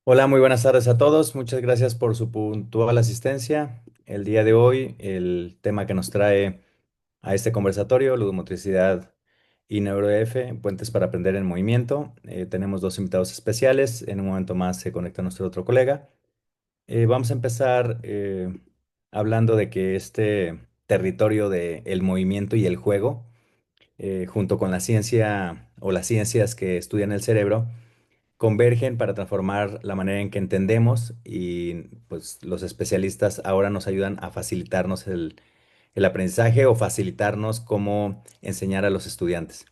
Hola, muy buenas tardes a todos. Muchas gracias por su puntual asistencia. El día de hoy, el tema que nos trae a este conversatorio, ludomotricidad y NeuroF, puentes para aprender en movimiento. Tenemos dos invitados especiales. En un momento más se conecta nuestro otro colega. Vamos a empezar hablando de que este territorio del movimiento y el juego, junto con la ciencia o las ciencias que estudian el cerebro, convergen para transformar la manera en que entendemos y pues los especialistas ahora nos ayudan a facilitarnos el aprendizaje o facilitarnos cómo enseñar a los estudiantes.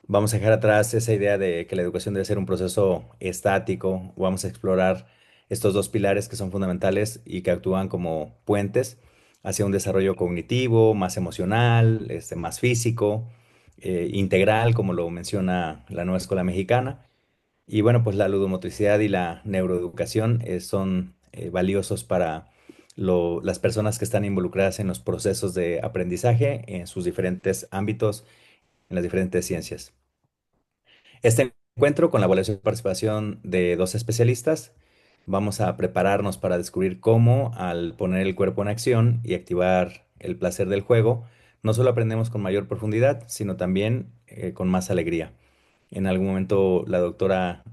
Vamos a dejar atrás esa idea de que la educación debe ser un proceso estático. Vamos a explorar estos dos pilares que son fundamentales y que actúan como puentes hacia un desarrollo cognitivo, más emocional, más físico, integral, como lo menciona la nueva escuela mexicana. Y bueno, pues la ludomotricidad y la neuroeducación son valiosos para las personas que están involucradas en los procesos de aprendizaje en sus diferentes ámbitos, en las diferentes ciencias. Este encuentro, con la evaluación y participación de dos especialistas, vamos a prepararnos para descubrir cómo, al poner el cuerpo en acción y activar el placer del juego, no solo aprendemos con mayor profundidad, sino también con más alegría. En algún momento la doctora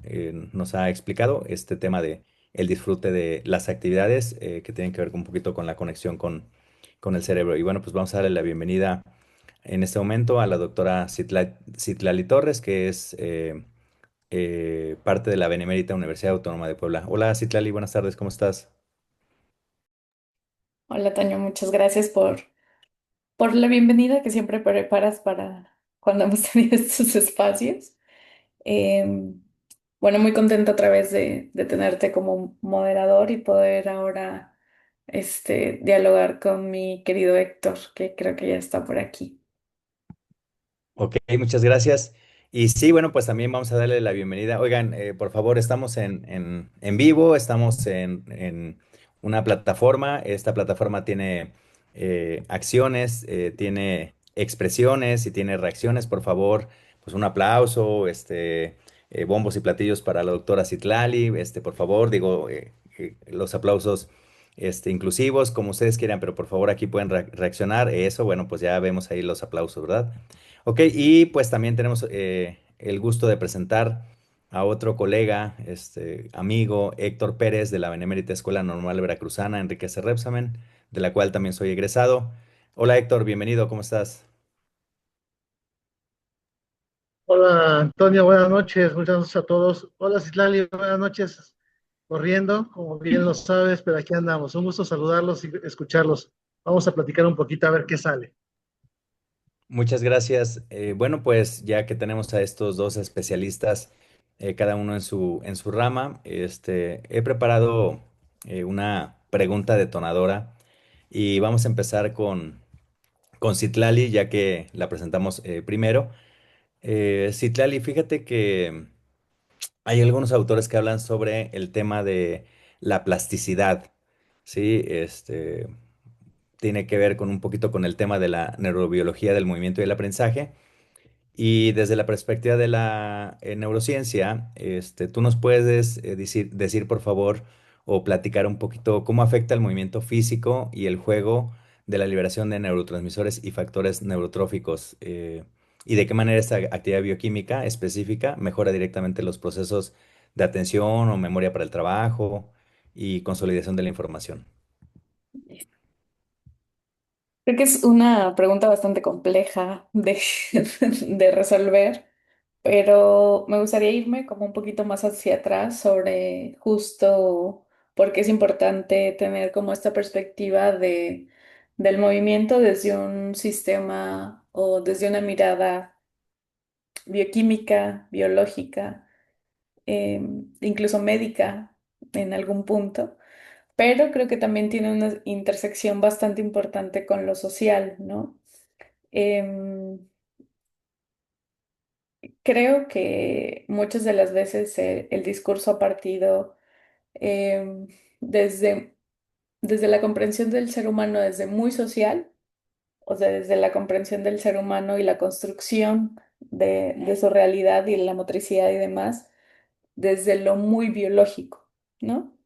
nos ha explicado este tema de el disfrute de las actividades que tienen que ver un poquito con la conexión con el cerebro. Y bueno, pues vamos a darle la bienvenida en este momento a la doctora Citlali Torres, que es parte de la Benemérita Universidad Autónoma de Puebla. Hola Citlali, buenas tardes, ¿cómo estás? Hola, Toño, muchas gracias por la bienvenida que siempre preparas para cuando hemos tenido estos espacios. Em, bueno, muy contenta otra vez de tenerte como moderador y poder ahora dialogar con mi querido Héctor, que creo que ya está por aquí. Ok, muchas gracias. Y sí, bueno, pues también vamos a darle la bienvenida. Oigan, por favor, estamos en vivo, estamos en una plataforma. Esta plataforma tiene acciones, tiene expresiones y tiene reacciones. Por favor, pues un aplauso, bombos y platillos para la doctora Citlali. Por favor, digo, los aplausos inclusivos, como ustedes quieran, pero por favor aquí pueden reaccionar. Eso, bueno, pues ya vemos ahí los aplausos, ¿verdad? Ok, y pues también tenemos el gusto de presentar a otro colega, amigo, Héctor Pérez, de la Benemérita Escuela Normal Veracruzana, Enrique C. Repsamen, de la cual también soy egresado. Hola Héctor, bienvenido, ¿cómo estás? Hola Antonio, buenas noches, muchas gracias a todos. Hola Citlali, buenas noches. Corriendo, como bien lo sabes, pero aquí andamos. Un gusto saludarlos y escucharlos. Vamos a platicar un poquito a ver qué sale. Muchas gracias. Bueno, pues ya que tenemos a estos dos especialistas, cada uno en su rama, he preparado una pregunta detonadora y vamos a empezar con Citlali, ya que la presentamos primero. Citlali, fíjate que hay algunos autores que hablan sobre el tema de la plasticidad, ¿sí? Tiene que ver con un poquito con el tema de la neurobiología del movimiento y el aprendizaje. Y desde la perspectiva de la neurociencia, tú nos puedes decir, por favor, o platicar un poquito cómo afecta el movimiento físico y el juego de la liberación de neurotransmisores y factores neurotróficos, y de qué manera esta actividad bioquímica específica mejora directamente los procesos de atención o memoria para el trabajo y consolidación de la información. Creo que es una pregunta bastante compleja de resolver, pero me gustaría irme como un poquito más hacia atrás sobre justo por qué es importante tener como esta perspectiva del movimiento desde un sistema o desde una mirada bioquímica, biológica, incluso médica en algún punto, pero creo que también tiene una intersección bastante importante con lo social, ¿no? Em, Creo que muchas de las veces el discurso ha partido em, desde, desde la comprensión del ser humano, desde muy social, o sea, desde la comprensión del ser humano y la construcción de su realidad y la motricidad y demás, desde lo muy biológico. ¿no?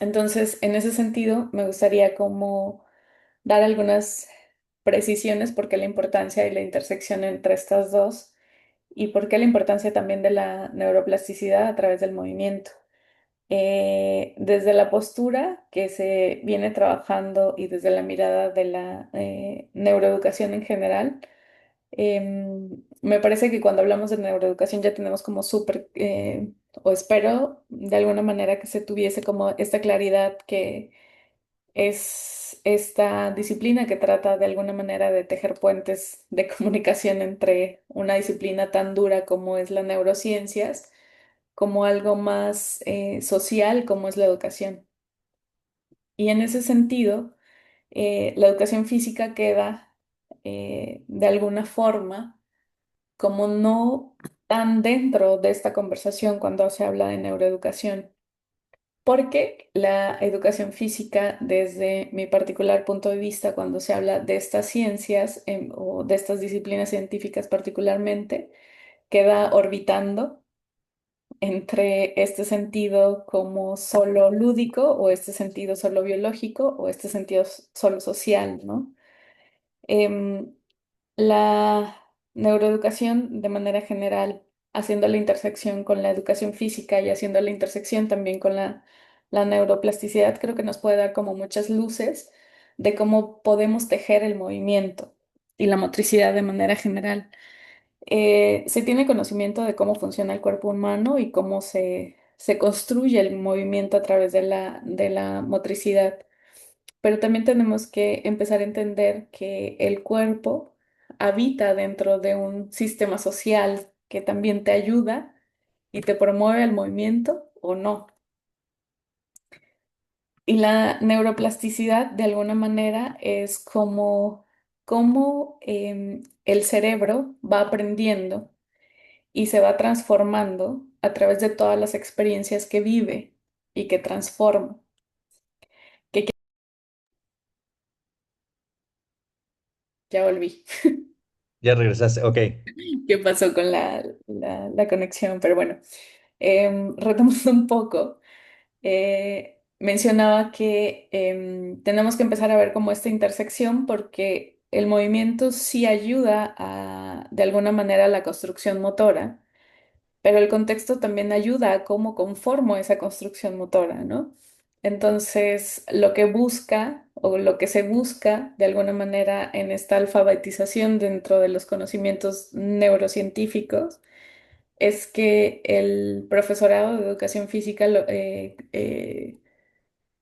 Entonces, en ese sentido, me gustaría como dar algunas precisiones porque la importancia y la intersección entre estas dos y por qué la importancia también de la neuroplasticidad a través del movimiento. Desde la postura que se viene trabajando y desde la mirada de la neuroeducación en general, me parece que cuando hablamos de neuroeducación ya tenemos como súper, o espero de alguna manera que se tuviese como esta claridad que es esta disciplina que trata de alguna manera de tejer puentes de comunicación entre una disciplina tan dura como es la neurociencias, como algo más social como es la educación. Y en ese sentido, la educación física queda de alguna forma como no tan dentro de esta conversación cuando se habla de neuroeducación. Porque la educación física, desde mi particular punto de vista, cuando se habla de estas ciencias o de estas disciplinas científicas particularmente, queda orbitando entre este sentido como solo lúdico o este sentido solo biológico o este sentido solo social, ¿no? Em, la neuroeducación de manera general, haciendo la intersección con la educación física y haciendo la intersección también con la neuroplasticidad, creo que nos puede dar como muchas luces de cómo podemos tejer el movimiento y la motricidad de manera general. Se tiene conocimiento de cómo funciona el cuerpo humano y cómo se construye el movimiento a través de la motricidad. Pero también tenemos que empezar a entender que el cuerpo habita dentro de un sistema social que también te ayuda y te promueve el movimiento o no. Y la neuroplasticidad, de alguna manera, es como el cerebro va aprendiendo y se va transformando a través de todas las experiencias que vive y que transforma. Que ya volví. Ya regresaste, ok. ¿Qué pasó con la conexión? Pero bueno, retomando un poco, mencionaba que tenemos que empezar a ver como esta intersección porque el movimiento sí ayuda de alguna manera a la construcción motora, pero el contexto también ayuda a cómo conformo esa construcción motora, ¿no? Entonces, lo que busca o lo que se busca de alguna manera en esta alfabetización dentro de los conocimientos neurocientíficos es que el profesorado de educación física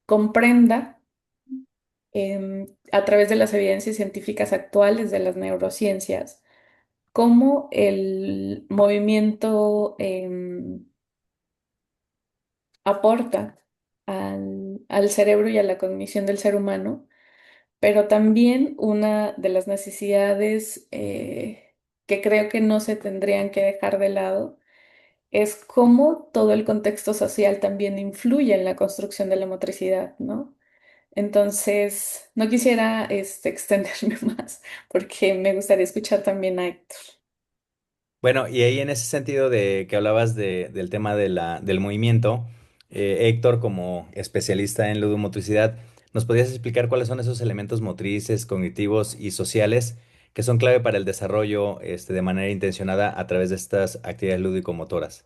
comprenda a través de las evidencias científicas actuales de las neurociencias cómo el movimiento aporta al cerebro y a la cognición del ser humano, pero también una de las necesidades que creo que no se tendrían que dejar de lado es cómo todo el contexto social también influye en la construcción de la motricidad, ¿no? Entonces, no quisiera extenderme más porque me gustaría escuchar también a Héctor. Bueno, y ahí en ese sentido de que hablabas del tema del movimiento, Héctor, como especialista en ludomotricidad, ¿nos podrías explicar cuáles son esos elementos motrices, cognitivos y sociales que son clave para el desarrollo, de manera intencionada a través de estas actividades lúdico-motoras?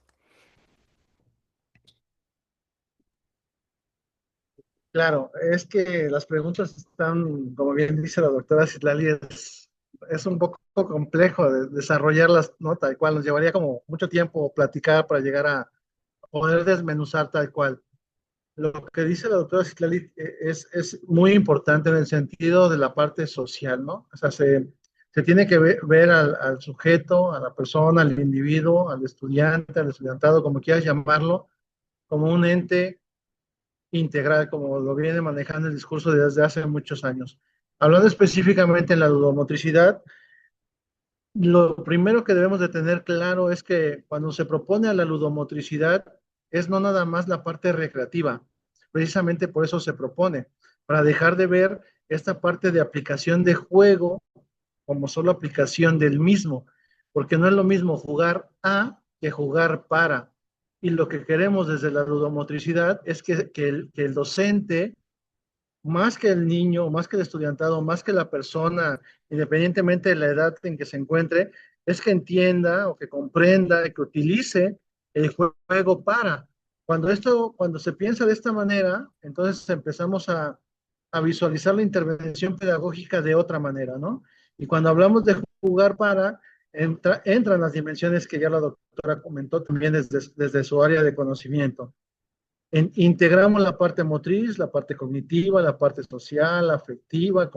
Claro, es que las preguntas están, como bien dice la doctora Citlali, es un poco complejo de desarrollarlas, ¿no? Tal cual, nos llevaría como mucho tiempo platicar para llegar a poder desmenuzar tal cual. Lo que dice la doctora Citlali es muy importante en el sentido de la parte social, ¿no? O sea, se tiene que ver al sujeto, a la persona, al individuo, al estudiante, al estudiantado, como quieras llamarlo, como un ente integral, como lo viene manejando el discurso desde hace muchos años. Hablando específicamente en la ludomotricidad, lo primero que debemos de tener claro es que cuando se propone a la ludomotricidad es no nada más la parte recreativa, precisamente por eso se propone, para dejar de ver esta parte de aplicación de juego como solo aplicación del mismo, porque no es lo mismo jugar a que jugar para. Y lo que queremos desde la ludomotricidad es que el docente, más que el niño, más que el estudiantado, más que la persona, independientemente de la edad en que se encuentre, es que entienda o que comprenda y que utilice el juego para. Cuando se piensa de esta manera, entonces empezamos a visualizar la intervención pedagógica de otra manera, ¿no? Y cuando hablamos de jugar para, entran las dimensiones que ya la doctora comentó también desde su área de conocimiento. Integramos la parte motriz, la parte cognitiva, la parte social, afectiva,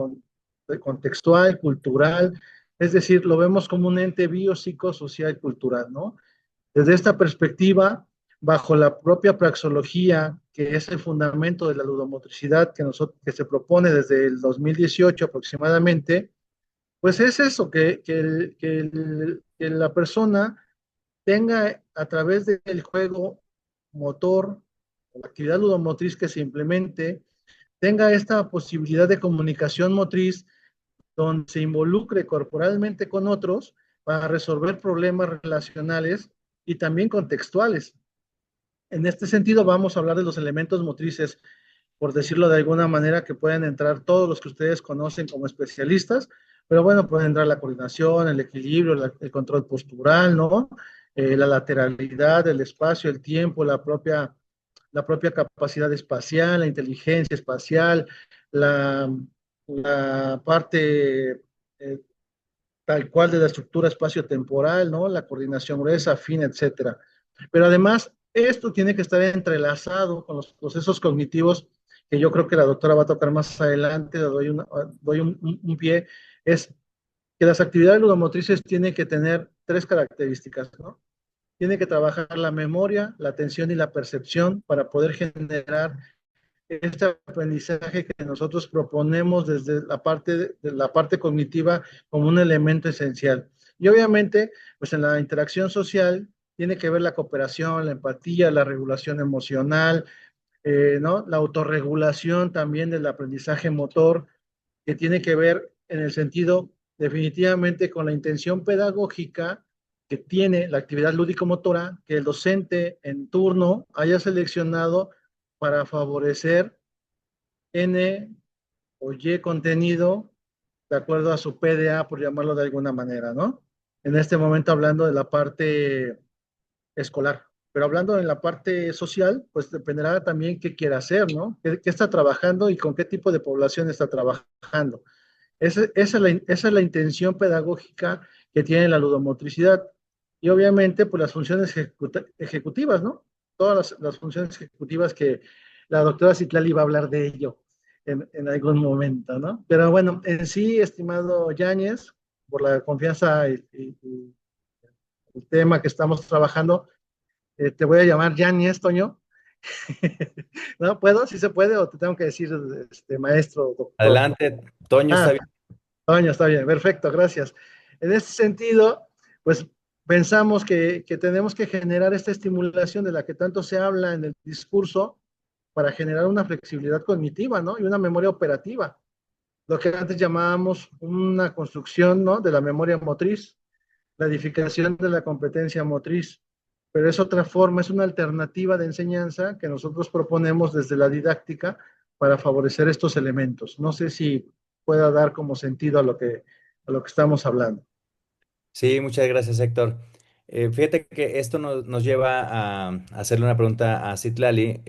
contextual, cultural, es decir, lo vemos como un ente biopsicosocial y cultural, ¿no? Desde esta perspectiva, bajo la propia praxeología, que es el fundamento de la ludomotricidad que se propone desde el 2018 aproximadamente, pues es eso, que la persona tenga a través del juego motor, la actividad ludomotriz que se implemente, tenga esta posibilidad de comunicación motriz donde se involucre corporalmente con otros para resolver problemas relacionales y también contextuales. En este sentido, vamos a hablar de los elementos motrices, por decirlo de alguna manera, que pueden entrar todos los que ustedes conocen como especialistas, pero bueno, puede entrar la coordinación, el equilibrio, el control postural, ¿no? La lateralidad, el espacio, el tiempo, la propia capacidad espacial, la inteligencia espacial, la, la parte tal cual de la estructura espacio-temporal, ¿no? La coordinación gruesa, fina, etcétera. Pero además, esto tiene que estar entrelazado con los procesos cognitivos que yo creo que la doctora va a tocar más adelante, le doy un pie, es que las actividades ludomotrices tienen que tener tres características, ¿no? Tiene que trabajar la memoria, la atención y la percepción para poder generar este aprendizaje que nosotros proponemos desde la parte cognitiva como un elemento esencial. Y obviamente, pues en la interacción social tiene que ver la cooperación, la empatía, la regulación emocional, ¿no? La autorregulación también del aprendizaje motor, que tiene que ver en el sentido definitivamente con la intención pedagógica que tiene la actividad lúdico-motora que el docente en turno haya seleccionado para favorecer N o Y contenido de acuerdo a su PDA, por llamarlo de alguna manera, ¿no? En este momento hablando de la parte escolar, pero hablando de la parte social, pues dependerá también qué quiera hacer, ¿no? ¿Qué está trabajando y con qué tipo de población está trabajando? Esa es la intención pedagógica que tiene la ludomotricidad. Y obviamente, pues las funciones ejecutivas, ¿no? Todas las funciones ejecutivas que la doctora Citlali va a hablar de ello en algún momento, ¿no? Pero bueno, en sí, estimado Yáñez, por la confianza y el tema que estamos trabajando, te voy a llamar Yáñez, Toño. ¿No puedo? ¿Sí se puede? ¿O te tengo que decir maestro, doctor? Adelante, Toño, está Ah, bien. Toño, está bien, perfecto, gracias. En este sentido, pues pensamos que tenemos que generar esta estimulación de la que tanto se habla en el discurso para generar una flexibilidad cognitiva, ¿no? Y una memoria operativa, lo que antes llamábamos una construcción, ¿no? De la memoria motriz, la edificación de la competencia motriz, pero es otra forma, es una alternativa de enseñanza que nosotros proponemos desde la didáctica para favorecer estos elementos. No sé si pueda dar como sentido a lo que estamos hablando. Sí, muchas gracias, Héctor. Fíjate que esto nos lleva a hacerle una pregunta a Citlali.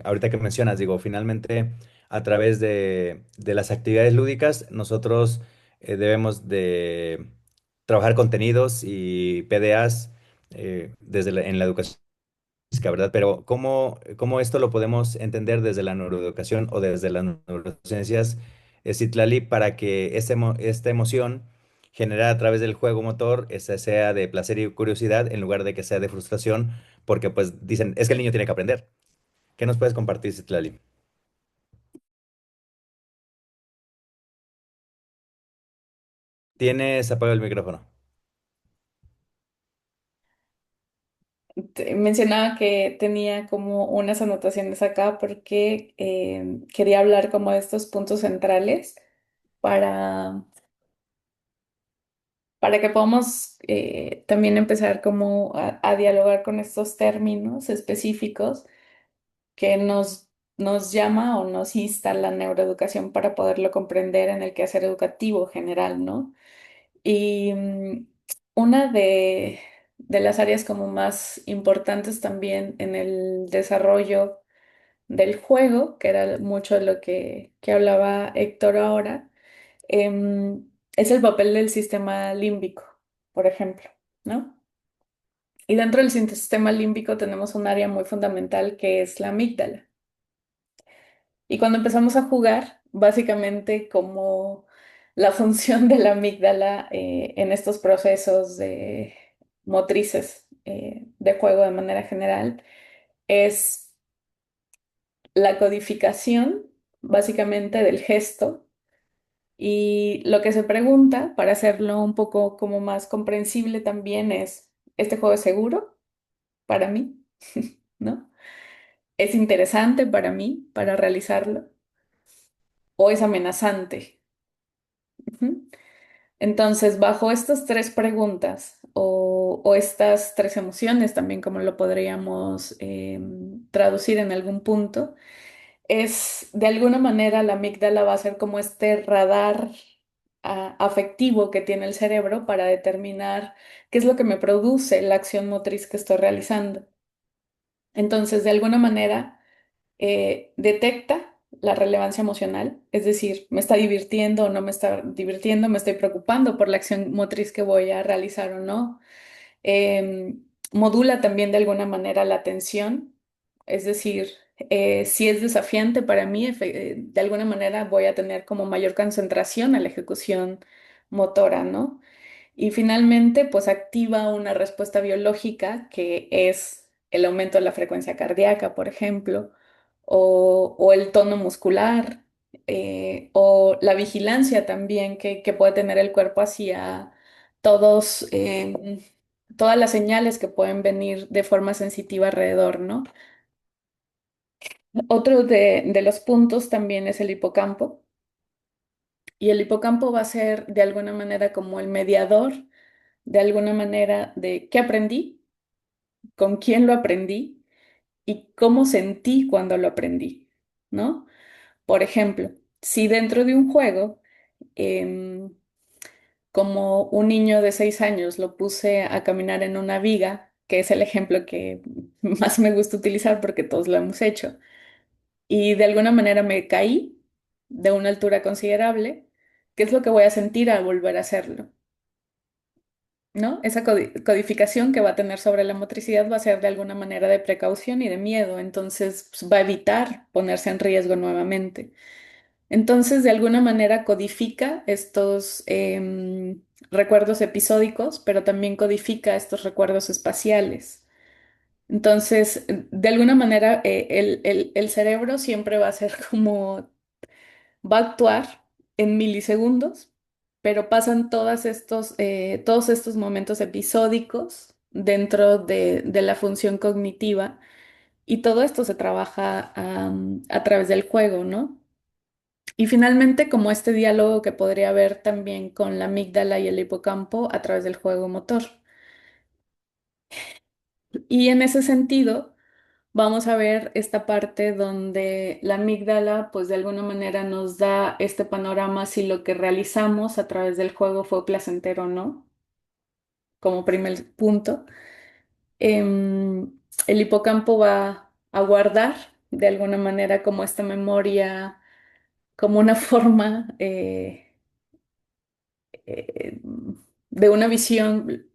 Ahorita que mencionas, digo, finalmente a través de las actividades lúdicas, nosotros debemos de trabajar contenidos y PDAs en la educación física, ¿verdad? Pero ¿cómo esto lo podemos entender desde la neuroeducación o desde las neurociencias, Citlali, para que esta emoción generada a través del juego motor, esa sea de placer y curiosidad en lugar de que sea de frustración, porque pues dicen, es que el niño tiene que aprender. ¿Qué nos puedes compartir, Citlali? Tienes apagado el micrófono. Mencionaba que tenía como unas anotaciones acá porque quería hablar como de estos puntos centrales para para que podamos también empezar como a dialogar con estos términos específicos que nos llama o nos insta la neuroeducación para poderlo comprender en el quehacer educativo general, ¿no? Y una de las áreas como más importantes también en el desarrollo del juego, que era mucho de lo que hablaba Héctor ahora, es el papel del sistema límbico, por ejemplo, ¿no? Y dentro del sistema límbico tenemos un área muy fundamental que es la amígdala. Y cuando empezamos a jugar, básicamente como la función de la amígdala en estos procesos de motrices de juego de manera general es la codificación básicamente del gesto. Y lo que se pregunta, para hacerlo un poco como más comprensible también, es, ¿este juego es seguro para mí? ¿No? ¿Es interesante para mí para realizarlo? ¿O es amenazante? Ujú. Entonces, bajo estas tres preguntas o estas tres emociones, también como lo podríamos traducir en algún punto, es de alguna manera la amígdala va a ser como este radar afectivo que tiene el cerebro para determinar qué es lo que me produce la acción motriz que estoy realizando. Entonces, de alguna manera, detecta la relevancia emocional, es decir, me está divirtiendo o no me está divirtiendo, me estoy preocupando por la acción motriz que voy a realizar o no. Modula también de alguna manera la atención, es decir, si es desafiante para mí, de alguna manera voy a tener como mayor concentración a la ejecución motora, ¿no? Y finalmente, pues activa una respuesta biológica que es el aumento de la frecuencia cardíaca, por ejemplo, o el tono muscular, o la vigilancia también que puede tener el cuerpo hacia todos, todas las señales que pueden venir de forma sensitiva alrededor, ¿no? Otro de los puntos también es el hipocampo, y el hipocampo va a ser de alguna manera como el mediador, de alguna manera, de qué aprendí, con quién lo aprendí y cómo sentí cuando lo aprendí, ¿no? Por ejemplo, si dentro de un juego, em, como un niño de 6 años lo puse a caminar en una viga, que es el ejemplo que más me gusta utilizar porque todos lo hemos hecho, y de alguna manera me caí de una altura considerable, ¿qué es lo que voy a sentir al volver a hacerlo? ¿No? Esa codificación que va a tener sobre la motricidad va a ser de alguna manera de precaución y de miedo, entonces pues, va a evitar ponerse en riesgo nuevamente. Entonces, de alguna manera codifica estos recuerdos episódicos, pero también codifica estos recuerdos espaciales. Entonces, de alguna manera, el cerebro siempre va a ser como va a actuar en milisegundos, pero pasan todos estos momentos episódicos dentro de la función cognitiva y todo esto se trabaja a través del juego, ¿no? Y finalmente, como este diálogo que podría haber también con la amígdala y el hipocampo a través del juego motor. Y en ese sentido, vamos a ver esta parte donde la amígdala, pues de alguna manera nos da este panorama si lo que realizamos a través del juego fue placentero o no, como primer punto. El hipocampo va a guardar de alguna manera como esta memoria, como una forma eh, de una visión,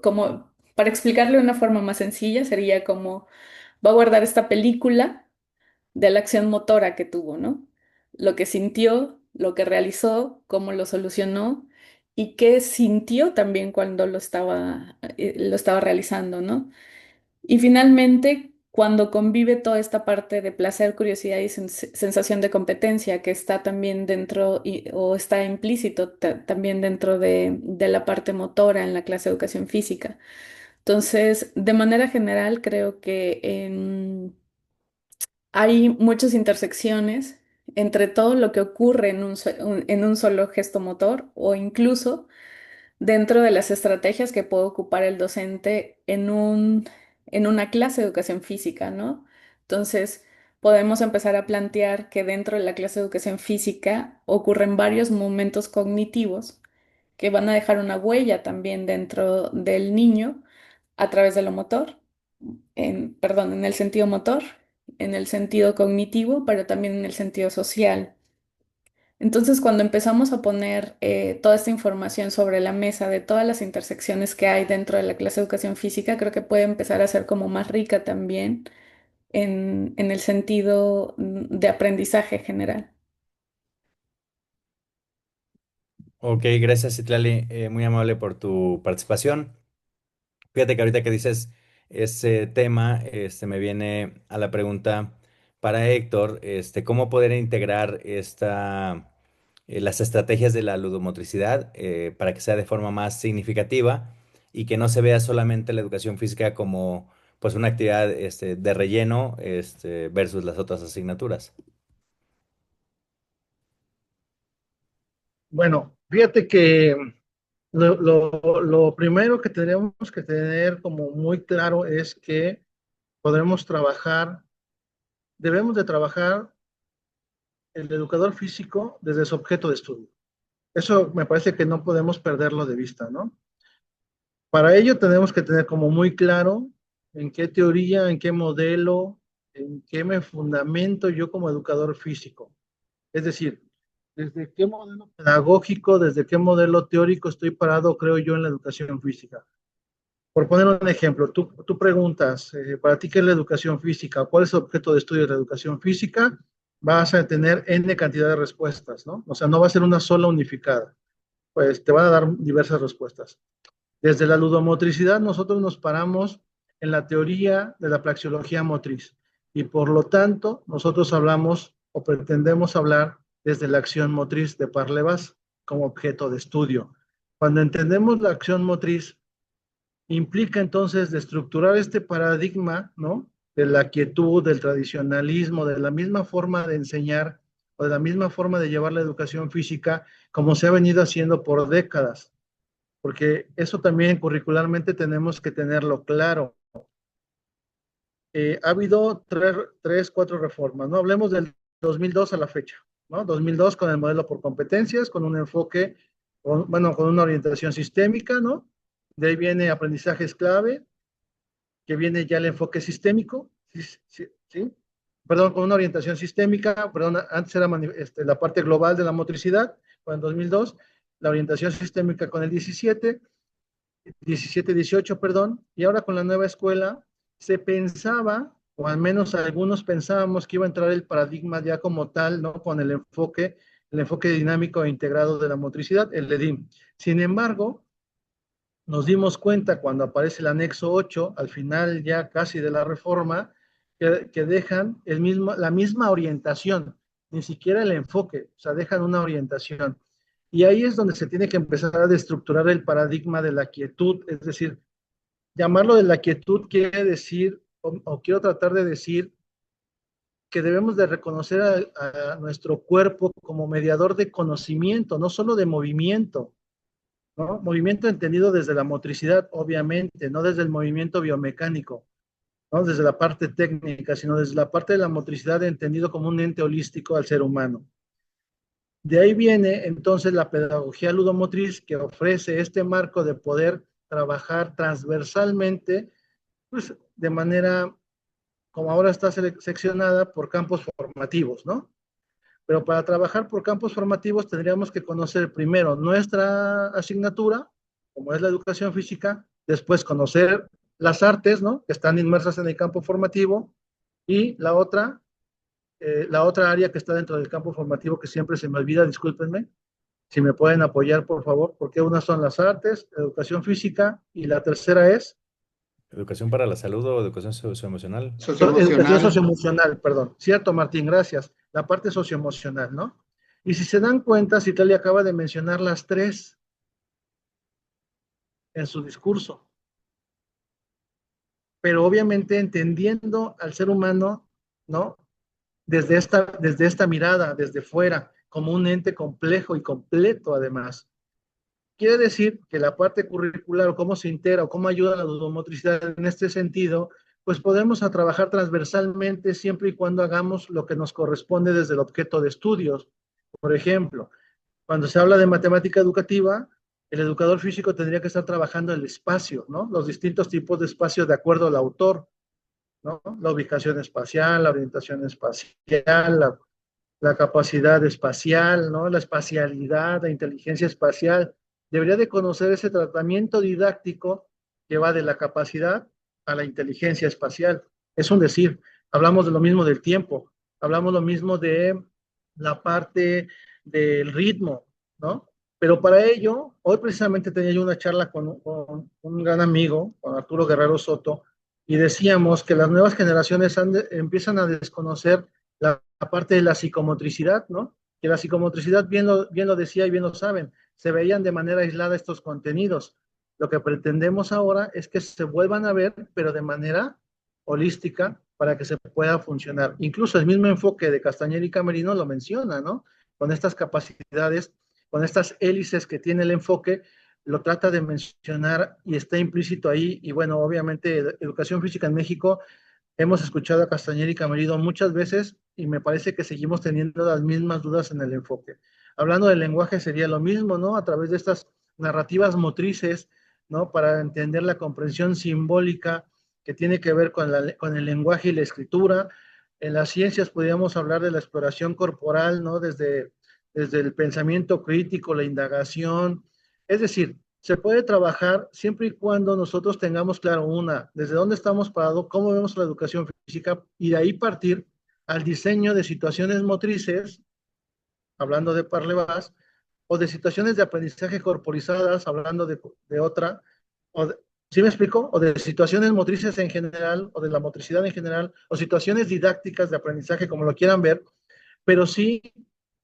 como para explicarlo de una forma más sencilla, sería como va a guardar esta película de la acción motora que tuvo, ¿no? Lo que sintió, lo que realizó, cómo lo solucionó y qué sintió también cuando lo estaba realizando, ¿no? Y finalmente, cuando convive toda esta parte de placer, curiosidad y sensación de competencia que está también dentro o está implícito también dentro de la parte motora en la clase de educación física. Entonces, de manera general, creo que hay muchas intersecciones entre todo lo que ocurre en un solo gesto motor o incluso dentro de las estrategias que puede ocupar el docente en una clase de educación física, ¿no? Entonces, podemos empezar a plantear que dentro de la clase de educación física ocurren varios momentos cognitivos que van a dejar una huella también dentro del niño a través de lo motor, perdón, en el sentido motor, en el sentido cognitivo, pero también en el sentido social. Entonces, cuando empezamos a poner toda esta información sobre la mesa de todas las intersecciones que hay dentro de la clase de educación física, creo que puede empezar a ser como más rica también en el sentido de aprendizaje general. Ok, gracias, Citlali, muy amable por tu participación. Fíjate que ahorita que dices ese tema, me viene a la pregunta para Héctor, ¿cómo poder integrar las estrategias de la ludomotricidad para que sea de forma más significativa y que no se vea solamente la educación física como pues una actividad de relleno versus las otras asignaturas? Bueno, fíjate que lo primero que tenemos que tener como muy claro es que podremos trabajar, debemos de trabajar el educador físico desde su objeto de estudio. Eso me parece que no podemos perderlo de vista, ¿no? Para ello tenemos que tener como muy claro en qué teoría, en qué modelo, en qué me fundamento yo como educador físico. Es decir, desde qué modelo pedagógico, desde qué modelo teórico estoy parado, creo yo, en la educación física. Por poner un ejemplo, tú preguntas, para ti, ¿qué es la educación física? ¿Cuál es el objeto de estudio de la educación física? Vas a tener N cantidad de respuestas, ¿no? O sea, no va a ser una sola unificada. Pues te van a dar diversas respuestas. Desde la ludomotricidad, nosotros nos paramos en la teoría de la praxeología motriz y por lo tanto, nosotros hablamos o pretendemos hablar desde la acción motriz de Parlevas como objeto de estudio. Cuando entendemos la acción motriz, implica entonces de estructurar este paradigma, ¿no? De la quietud, del tradicionalismo, de la misma forma de enseñar o de la misma forma de llevar la educación física como se ha venido haciendo por décadas, porque eso también curricularmente tenemos que tenerlo claro. Ha habido cuatro reformas, ¿no? Hablemos del 2002 a la fecha, ¿no? 2002 con el modelo por competencias, con un enfoque, bueno, con una orientación sistémica, ¿no? De ahí viene aprendizajes clave, que viene ya el enfoque sistémico, ¿sí? ¿Sí? Perdón, con una orientación sistémica, perdón, antes era la parte global de la motricidad, con el 2002, la orientación sistémica con el 17-18, perdón, y ahora con la nueva escuela se pensaba, o al menos algunos pensábamos que iba a entrar el paradigma ya como tal, ¿no? Con el enfoque dinámico e integrado de la motricidad, el EDIM. Sin embargo, nos dimos cuenta cuando aparece el anexo 8, al final ya casi de la reforma, que dejan la misma orientación, ni siquiera el enfoque, o sea, dejan una orientación. Y ahí es donde se tiene que empezar a destructurar el paradigma de la quietud, es decir, llamarlo de la quietud quiere decir, o quiero tratar de decir, que debemos de reconocer a nuestro cuerpo como mediador de conocimiento, no solo de movimiento, ¿no? Movimiento entendido desde la motricidad, obviamente, no desde el movimiento biomecánico, no desde la parte técnica, sino desde la parte de la motricidad entendido como un ente holístico al ser humano. De ahí viene entonces la pedagogía ludomotriz que ofrece este marco de poder trabajar transversalmente, pues de manera como ahora está seccionada por campos formativos, ¿no? Pero para trabajar por campos formativos tendríamos que conocer primero nuestra asignatura, como es la educación física, después conocer las artes, ¿no? Que están inmersas en el campo formativo, y la otra área que está dentro del campo formativo que siempre se me olvida, discúlpenme, si me pueden apoyar, por favor, porque unas son las artes, educación física, y la tercera es ¿Educación para la salud o educación socioemocional? educación Socioemocional. socioemocional, perdón. Cierto, Martín, gracias. La parte socioemocional, ¿no? Y si se dan cuenta, Citalia acaba de mencionar las tres en su discurso, pero obviamente entendiendo al ser humano, ¿no? Desde esta mirada, desde fuera, como un ente complejo y completo además. Quiere decir que la parte curricular o cómo se integra o cómo ayuda a la dudomotricidad en este sentido, pues podemos a trabajar transversalmente siempre y cuando hagamos lo que nos corresponde desde el objeto de estudios. Por ejemplo, cuando se habla de matemática educativa, el educador físico tendría que estar trabajando el espacio, ¿no? Los distintos tipos de espacios de acuerdo al autor, ¿no? La ubicación espacial, la orientación espacial, la capacidad espacial, ¿no? La espacialidad, la inteligencia espacial. Debería de conocer ese tratamiento didáctico que va de la capacidad a la inteligencia espacial. Es un decir, hablamos de lo mismo del tiempo, hablamos lo mismo de la parte del ritmo, ¿no? Pero para ello, hoy precisamente tenía yo una charla con un gran amigo, con Arturo Guerrero Soto, y decíamos que las nuevas generaciones empiezan a desconocer la parte de la psicomotricidad, ¿no? Que la psicomotricidad, bien lo decía y bien lo saben, se veían de manera aislada estos contenidos. Lo que pretendemos ahora es que se vuelvan a ver, pero de manera holística, para que se pueda funcionar. Incluso el mismo enfoque de Castañer y Camerino lo menciona, ¿no? Con estas capacidades, con estas hélices que tiene el enfoque, lo trata de mencionar y está implícito ahí. Y bueno, obviamente, educación física en México hemos escuchado a Castañer y Camerido muchas veces y me parece que seguimos teniendo las mismas dudas en el enfoque. Hablando del lenguaje sería lo mismo, ¿no? A través de estas narrativas motrices, ¿no? Para entender la comprensión simbólica que tiene que ver con el lenguaje y la escritura. En las ciencias podríamos hablar de la exploración corporal, ¿no? Desde el pensamiento crítico, la indagación. Es decir, se puede trabajar siempre y cuando nosotros tengamos claro desde dónde estamos parados, cómo vemos la educación física y de ahí partir al diseño de situaciones motrices, hablando de Parlevas, o de situaciones de aprendizaje corporizadas, hablando de otra, o de, ¿sí me explico? O de situaciones motrices en general, o de la motricidad en general, o situaciones didácticas de aprendizaje, como lo quieran ver, pero sí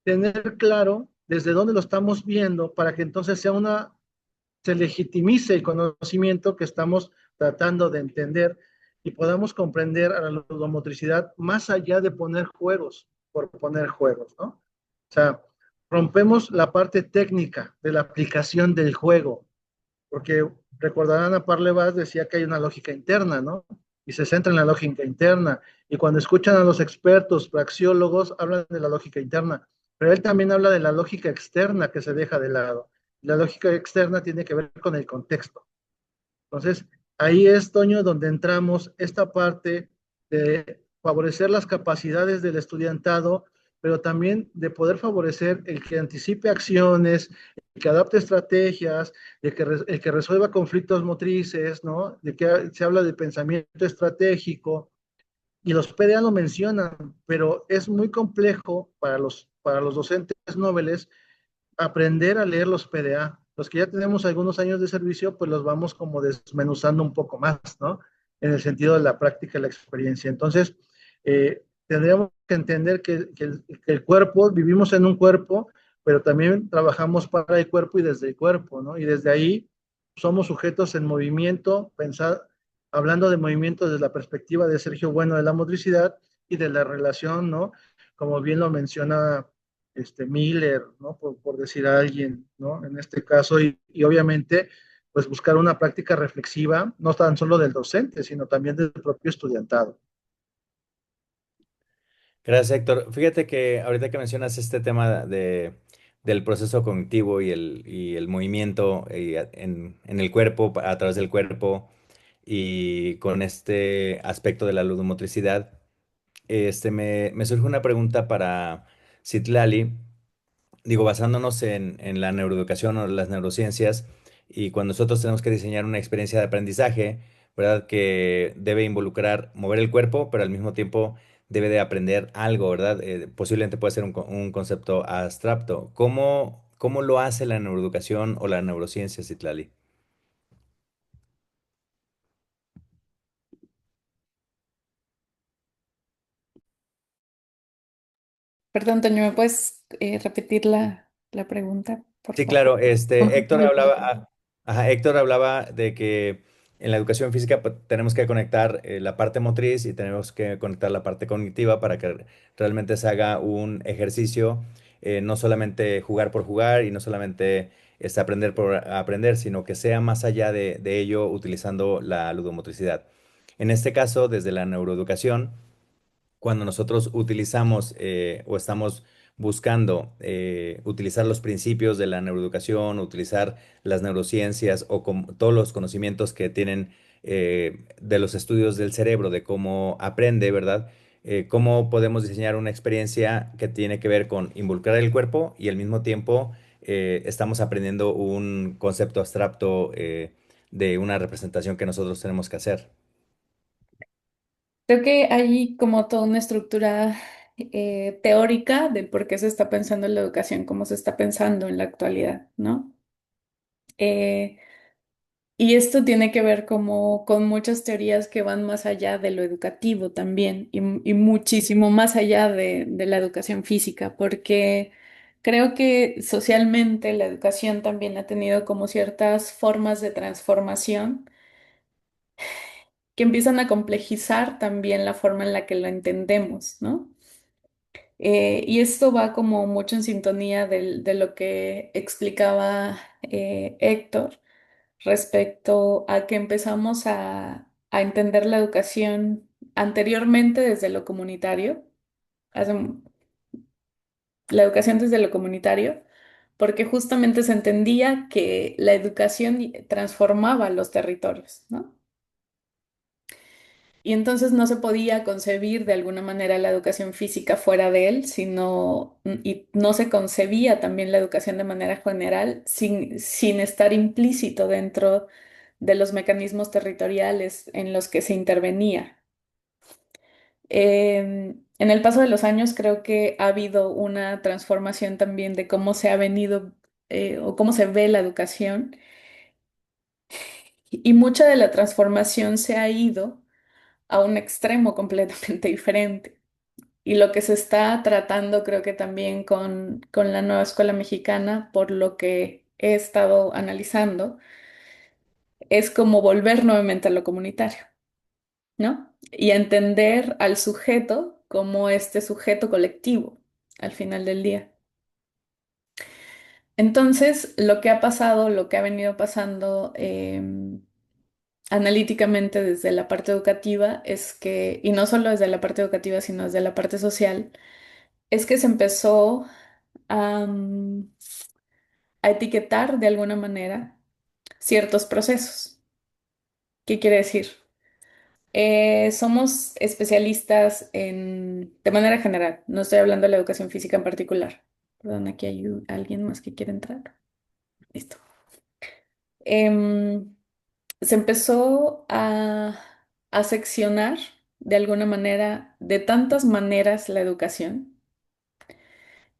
tener claro desde dónde lo estamos viendo para que entonces se legitimice el conocimiento que estamos tratando de entender y podamos comprender a la ludomotricidad más allá de poner juegos por poner juegos, ¿no? O sea, rompemos la parte técnica de la aplicación del juego, porque recordarán a Parlevas decía que hay una lógica interna, ¿no? Y se centra en la lógica interna. Y cuando escuchan a los expertos, praxiólogos, hablan de la lógica interna, pero él también habla de la lógica externa que se deja de lado. La lógica externa tiene que ver con el contexto. Entonces, ahí es, Toño, donde entramos esta parte de favorecer las capacidades del estudiantado, pero también de poder favorecer el que anticipe acciones, el que adapte estrategias, el que resuelva conflictos motrices, ¿no? De que se habla de pensamiento estratégico, y los PDA lo mencionan, pero es muy complejo para los docentes nobles aprender a leer los PDA. Los que ya tenemos algunos años de servicio, pues los vamos como desmenuzando un poco más, ¿no? En el sentido de la práctica y la experiencia. Entonces, tendríamos que entender que el cuerpo, vivimos en un cuerpo, pero también trabajamos para el cuerpo y desde el cuerpo, ¿no? Y desde ahí somos sujetos en movimiento, hablando de movimiento desde la perspectiva de Sergio Bueno de la motricidad y de la relación, ¿no? Como bien lo menciona Miller, ¿no? Por decir a alguien, ¿no? En este caso, y obviamente, pues buscar una práctica reflexiva, no tan solo del docente, sino también del propio estudiantado. Gracias, Héctor. Fíjate que ahorita que mencionas este tema del proceso cognitivo y el movimiento en el cuerpo, a través del cuerpo y con este aspecto de la ludomotricidad, me surge una pregunta para Citlali. Digo, basándonos en la neuroeducación o las neurociencias, y cuando nosotros tenemos que diseñar una experiencia de aprendizaje, ¿verdad? Que debe involucrar mover el cuerpo, pero al mismo tiempo debe de aprender algo, ¿verdad? Posiblemente puede ser un concepto abstracto. ¿Cómo lo hace la neuroeducación o la neurociencia, Citlali? Perdón, Toño, ¿me puedes repetir la pregunta, por Sí, favor? claro. Héctor hablaba de que en la educación física pues, tenemos que conectar la parte motriz y tenemos que conectar la parte cognitiva para que realmente se haga un ejercicio, no solamente jugar por jugar y no solamente aprender por aprender, sino que sea más allá de ello utilizando la ludomotricidad. En este caso, desde la neuroeducación, cuando nosotros utilizamos o estamos buscando utilizar los principios de la neuroeducación, utilizar las neurociencias o todos los conocimientos que tienen de los estudios del cerebro, de cómo aprende, ¿verdad? Cómo podemos diseñar una experiencia que tiene que ver con involucrar el cuerpo y al mismo tiempo estamos aprendiendo un concepto abstracto de una representación que nosotros tenemos que hacer. Creo que hay como toda una estructura teórica del por qué se está pensando en la educación como se está pensando en la actualidad, ¿no? Eh, y esto tiene que ver como con muchas teorías que van más allá de lo educativo también y muchísimo más allá de la educación física, porque creo que socialmente la educación también ha tenido como ciertas formas de transformación que empiezan a complejizar también la forma en la que lo entendemos, ¿no? Y esto va como mucho en sintonía de lo que explicaba Héctor respecto a que empezamos a entender la educación anteriormente desde lo comunitario, hace- la educación desde lo comunitario, porque justamente se entendía que la educación transformaba los territorios, ¿no? Y entonces no se podía concebir de alguna manera la educación física fuera de él, sino, y no se concebía también la educación de manera general sin estar implícito dentro de los mecanismos territoriales en los que se intervenía. En el paso de los años creo que ha habido una transformación también de cómo se ha venido o cómo se ve la educación y mucha de la transformación se ha ido a un extremo completamente diferente. Y lo que se está tratando, creo que también con la nueva escuela mexicana, por lo que he estado analizando, es como volver nuevamente a lo comunitario, ¿no? Y a entender al sujeto como este sujeto colectivo al final del día. Entonces, lo que ha pasado, lo que ha venido pasando analíticamente desde la parte educativa es que, y no solo desde la parte educativa, sino desde la parte social, es que se empezó a, a etiquetar de alguna manera ciertos procesos. ¿Qué quiere decir? Somos especialistas de manera general, no estoy hablando de la educación física en particular. Perdón, aquí hay alguien más que quiere entrar. Listo. Em, Se empezó a seccionar de alguna manera, de tantas maneras la educación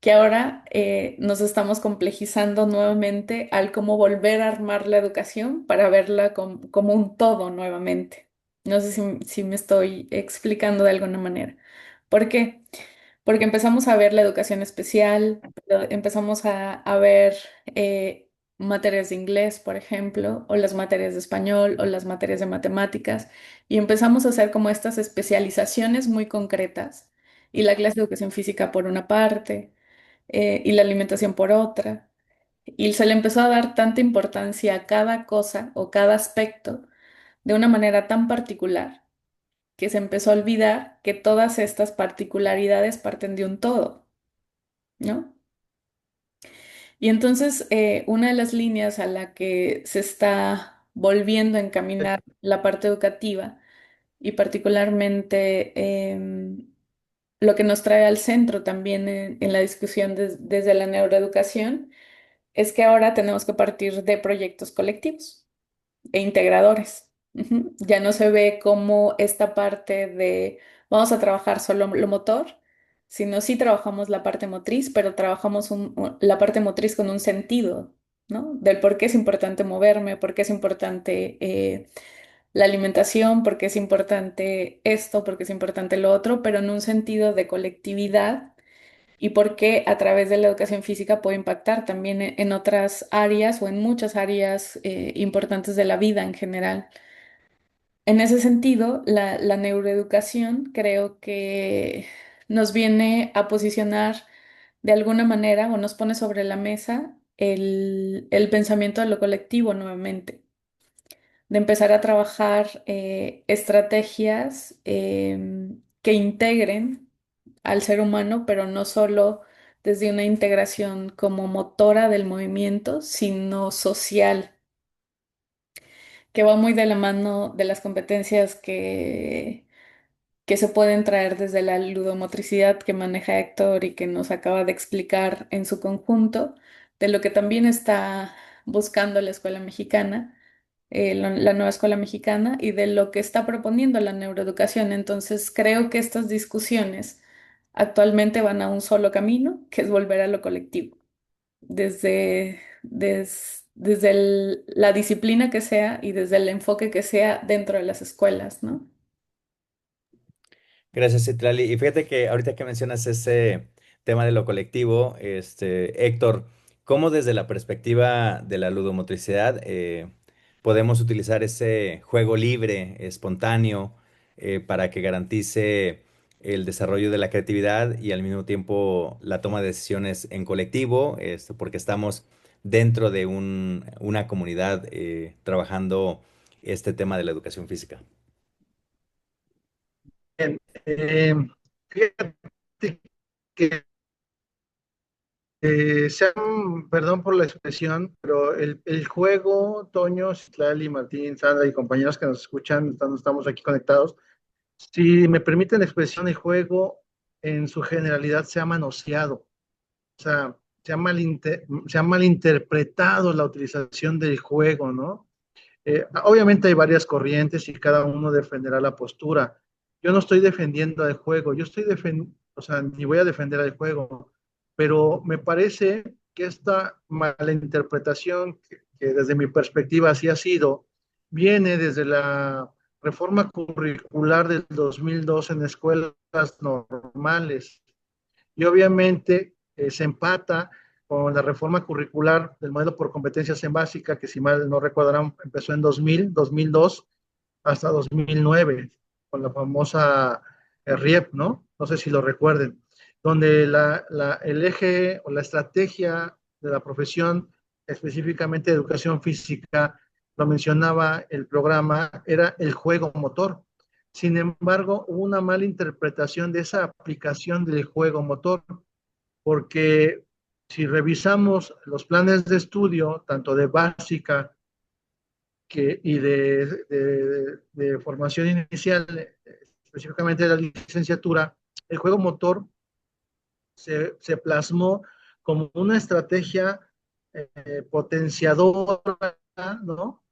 que ahora nos estamos complejizando nuevamente al cómo volver a armar la educación para verla como un todo nuevamente. No sé si me estoy explicando de alguna manera. ¿Por qué? Porque empezamos a ver la educación especial, empezamos a ver materias de inglés, por ejemplo, o las materias de español, o las materias de matemáticas, y empezamos a hacer como estas especializaciones muy concretas, y la clase de educación física por una parte y la alimentación por otra. Y se le empezó a dar tanta importancia a cada cosa o cada aspecto de una manera tan particular que se empezó a olvidar que todas estas particularidades parten de un todo, ¿no? Y entonces una de las líneas a la que se está volviendo a encaminar la parte educativa y particularmente lo que nos trae al centro también en la discusión desde la neuroeducación es que ahora tenemos que partir de proyectos colectivos e integradores. Ujú. Ya no se ve como esta parte de vamos a trabajar solo lo motor, sino sí trabajamos la parte motriz, pero trabajamos la parte motriz con un sentido, ¿no? Del por qué es importante moverme, por qué es importante la alimentación, por qué es importante esto, por qué es importante lo otro, pero en un sentido de colectividad y por qué a través de la educación física puede impactar también en otras áreas o en muchas áreas importantes de la vida en general. En ese sentido, la neuroeducación creo que nos viene a posicionar de alguna manera o nos pone sobre la mesa el pensamiento de lo colectivo nuevamente, de empezar a trabajar estrategias que integren al ser humano, pero no solo desde una integración como motora del movimiento, sino social, que va muy de la mano de las competencias que se pueden traer desde la ludomotricidad que maneja Héctor y que nos acaba de explicar en su conjunto, de lo que también está buscando la escuela mexicana, la nueva escuela mexicana, y de lo que está proponiendo la neuroeducación. Entonces, creo que estas discusiones actualmente van a un solo camino, que es volver a lo colectivo, desde la disciplina que sea y desde el enfoque que sea dentro de las escuelas, ¿no? Gracias, Citlali. Y fíjate que ahorita que mencionas ese tema de lo colectivo, Héctor, ¿cómo desde la perspectiva de la ludomotricidad podemos utilizar ese juego libre, espontáneo, para que garantice el desarrollo de la creatividad y al mismo tiempo la toma de decisiones en colectivo, porque estamos dentro de una comunidad trabajando este tema de la educación física? Bien, eh, fíjate que perdón por la expresión, pero el juego, Toño, Citlali, Martín, Sandra y compañeros que nos escuchan, estamos aquí conectados. Si me permiten la expresión, el juego en su generalidad se ha manoseado, o sea, se ha malinterpretado la utilización del juego, ¿no? Obviamente hay varias corrientes y cada uno defenderá la postura. Yo no estoy defendiendo el juego, o sea, ni voy a defender el juego, pero me parece que esta mala interpretación, que desde mi perspectiva así ha sido, viene desde la reforma curricular del 2002 en escuelas normales y obviamente se empata con la reforma curricular del modelo por competencias en básica, que si mal no recordarán empezó en 2002 hasta 2009, con la famosa RIEP, ¿no? No sé si lo recuerden, donde el eje o la estrategia de la profesión, específicamente de educación física, lo mencionaba el programa, era el juego motor. Sin embargo, hubo una mala interpretación de esa aplicación del juego motor, porque si revisamos los planes de estudio, tanto de básica y de formación inicial, específicamente de la licenciatura, el juego motor se plasmó como una estrategia potenciadora, ¿no?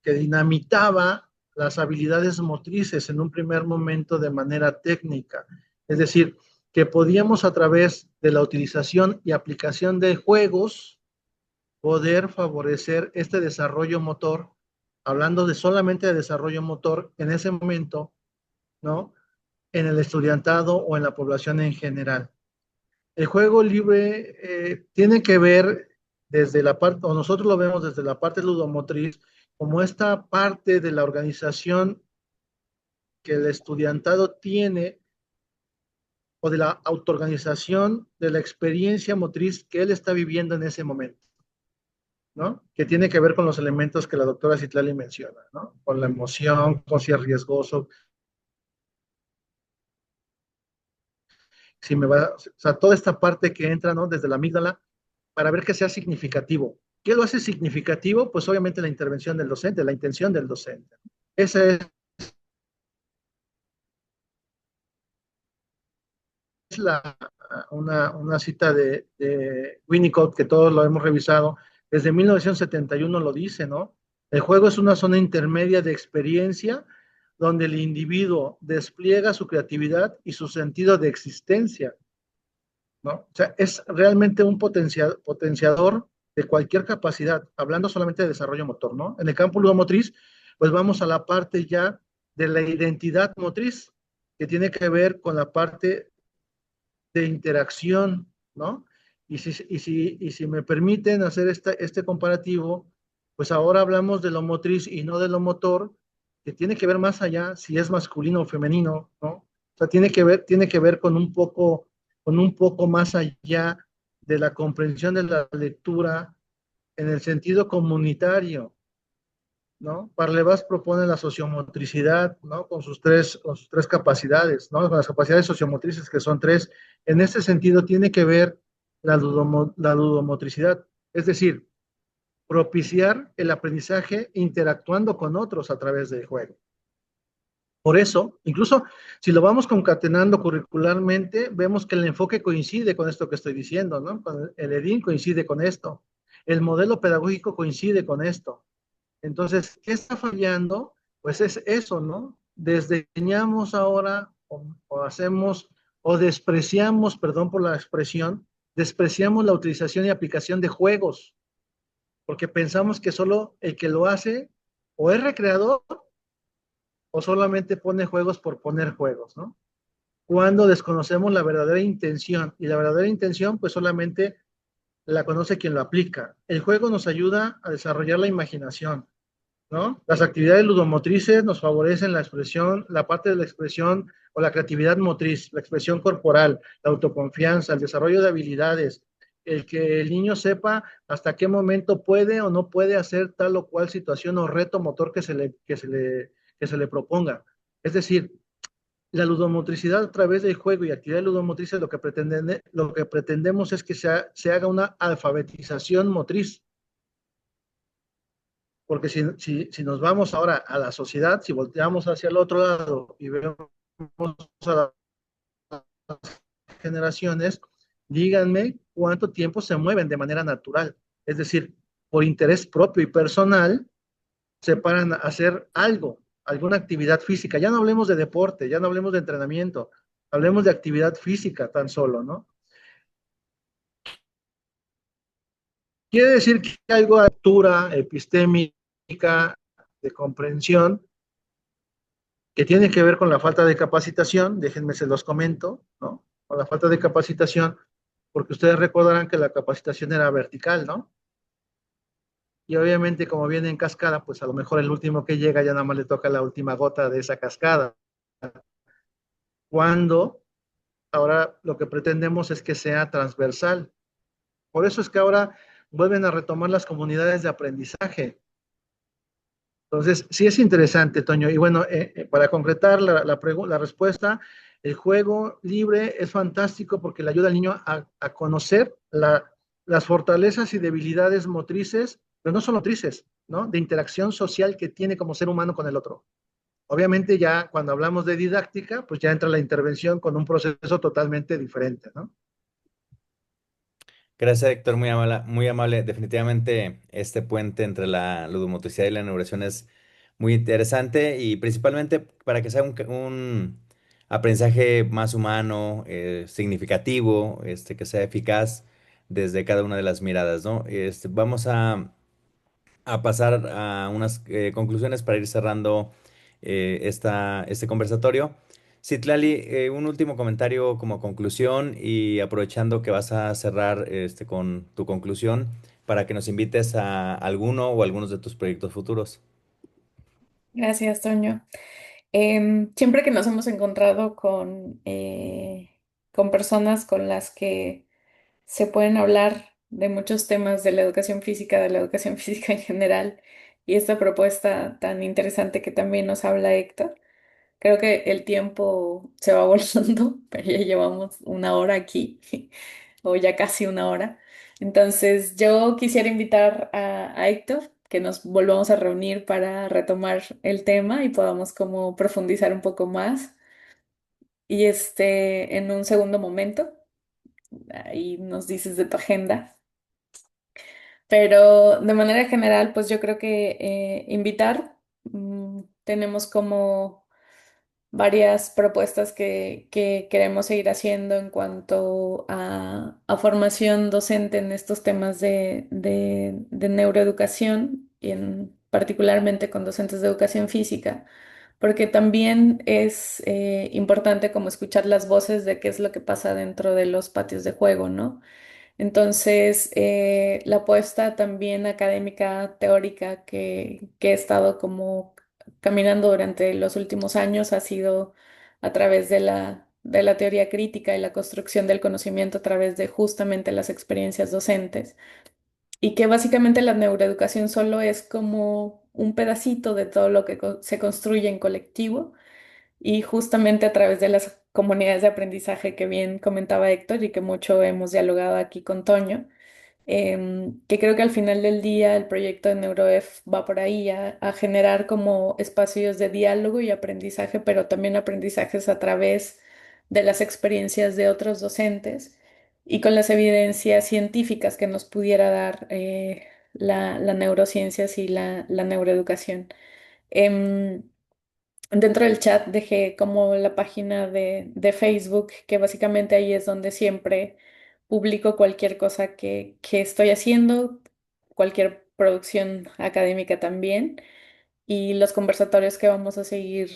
Que dinamitaba las habilidades motrices en un primer momento de manera técnica. Es decir, que podíamos a través de la utilización y aplicación de juegos poder favorecer este desarrollo motor, hablando de solamente de desarrollo motor en ese momento, ¿no? En el estudiantado o en la población en general. El juego libre tiene que ver desde la parte, o nosotros lo vemos desde la parte ludomotriz, como esta parte de la organización que el estudiantado tiene o de la autoorganización de la experiencia motriz que él está viviendo en ese momento, ¿no? Que tiene que ver con los elementos que la doctora Citlali menciona, ¿no? Con la emoción, con si es riesgoso, si me va, o sea, toda esta parte que entra, ¿no? Desde la amígdala para ver que sea significativo. ¿Qué lo hace significativo? Pues obviamente la intervención del docente, la intención del docente. Esa es una cita de Winnicott que todos lo hemos revisado. Desde 1971 lo dice, ¿no? El juego es una zona intermedia de experiencia donde el individuo despliega su creatividad y su sentido de existencia, ¿no? O sea, es realmente un potenciador de cualquier capacidad, hablando solamente de desarrollo motor, ¿no? En el campo ludomotriz, pues vamos a la parte ya de la identidad motriz, que tiene que ver con la parte de interacción, ¿no? Y si me permiten hacer este comparativo, pues ahora hablamos de lo motriz y no de lo motor, que tiene que ver más allá si es masculino o femenino, ¿no? O sea, tiene que ver con un poco más allá de la comprensión de la lectura en el sentido comunitario, ¿no? Parlevas propone la sociomotricidad, ¿no? Con sus tres capacidades, ¿no? Con las capacidades sociomotrices que son tres. En este sentido tiene que ver la ludomotricidad, es decir, propiciar el aprendizaje interactuando con otros a través del juego. Por eso, incluso si lo vamos concatenando curricularmente, vemos que el enfoque coincide con esto que estoy diciendo, ¿no? El EDIN coincide con esto, el modelo pedagógico coincide con esto. Entonces, ¿qué está fallando? Pues es eso, ¿no? Desdeñamos ahora o hacemos o despreciamos, perdón por la expresión, despreciamos la utilización y aplicación de juegos, porque pensamos que solo el que lo hace o es recreador o solamente pone juegos por poner juegos, ¿no? Cuando desconocemos la verdadera intención, y la verdadera intención pues solamente la conoce quien lo aplica. El juego nos ayuda a desarrollar la imaginación, ¿no? Las actividades ludomotrices nos favorecen la expresión, la parte de la expresión o la creatividad motriz, la expresión corporal, la autoconfianza, el desarrollo de habilidades, el que el niño sepa hasta qué momento puede o no puede hacer tal o cual situación o reto motor que se le proponga. Es decir, la ludomotricidad a través del juego y actividades ludomotrices lo que pretendemos es que se haga una alfabetización motriz, porque si nos vamos ahora a la sociedad, si volteamos hacia el otro lado y vemos a las generaciones, díganme cuánto tiempo se mueven de manera natural. Es decir, por interés propio y personal, se paran a hacer algo, alguna actividad física. Ya no hablemos de deporte, ya no hablemos de entrenamiento, hablemos de actividad física tan solo, ¿no? Quiere decir que hay algo de altura epistémica, de comprensión, que tiene que ver con la falta de capacitación, déjenme se los comento, ¿no? Con la falta de capacitación, porque ustedes recordarán que la capacitación era vertical, ¿no? Y obviamente como viene en cascada, pues a lo mejor el último que llega ya nada más le toca la última gota de esa cascada. Cuando ahora lo que pretendemos es que sea transversal. Por eso es que ahora vuelven a retomar las comunidades de aprendizaje. Entonces, sí es interesante, Toño. Y bueno, para concretar la respuesta, el juego libre es fantástico porque le ayuda al niño a conocer las fortalezas y debilidades motrices, pero no son motrices, ¿no? De interacción social que tiene como ser humano con el otro. Obviamente ya cuando hablamos de didáctica, pues ya entra la intervención con un proceso totalmente diferente, ¿no? Gracias, Héctor, muy amable, muy amable. Definitivamente este puente entre la ludomotricidad y la neurociencia es muy interesante y principalmente para que sea un aprendizaje más humano, significativo, que sea eficaz desde cada una de las miradas, ¿no? Vamos a pasar a unas conclusiones para ir cerrando este conversatorio. Citlali, un último comentario como conclusión y aprovechando que vas a cerrar con tu conclusión para que nos invites a alguno o algunos de tus proyectos futuros. Gracias, Toño. Siempre que nos hemos encontrado con personas con las que se pueden hablar de muchos temas de la educación física en general, y esta propuesta tan interesante que también nos habla Héctor. Creo que el tiempo se va volando, pero ya llevamos una hora aquí, o ya casi una hora. Entonces, yo quisiera invitar a Héctor que nos volvamos a reunir para retomar el tema y podamos como profundizar un poco más. Y en un segundo momento, ahí nos dices de tu agenda. Pero de manera general, pues yo creo que invitar, tenemos como varias propuestas que queremos seguir haciendo en cuanto a formación docente en estos temas de neuroeducación y particularmente con docentes de educación física, porque también es importante como escuchar las voces de qué es lo que pasa dentro de los patios de juego, ¿no? Entonces, la apuesta también académica, teórica que he estado como caminando durante los últimos años ha sido a través de la teoría crítica y la construcción del conocimiento a través de justamente las experiencias docentes y que básicamente la neuroeducación solo es como un pedacito de todo lo que se construye en colectivo y justamente a través de las comunidades de aprendizaje que bien comentaba Héctor y que mucho hemos dialogado aquí con Toño, que creo que al final del día el proyecto de NeuroEF va por ahí a generar como espacios de diálogo y aprendizaje, pero también aprendizajes a través de las experiencias de otros docentes y con las evidencias científicas que nos pudiera dar la neurociencias y la neuroeducación. Em, Dentro del chat dejé como la página de Facebook, que básicamente ahí es donde siempre publico cualquier cosa que estoy haciendo, cualquier producción académica también, y los conversatorios que vamos a seguir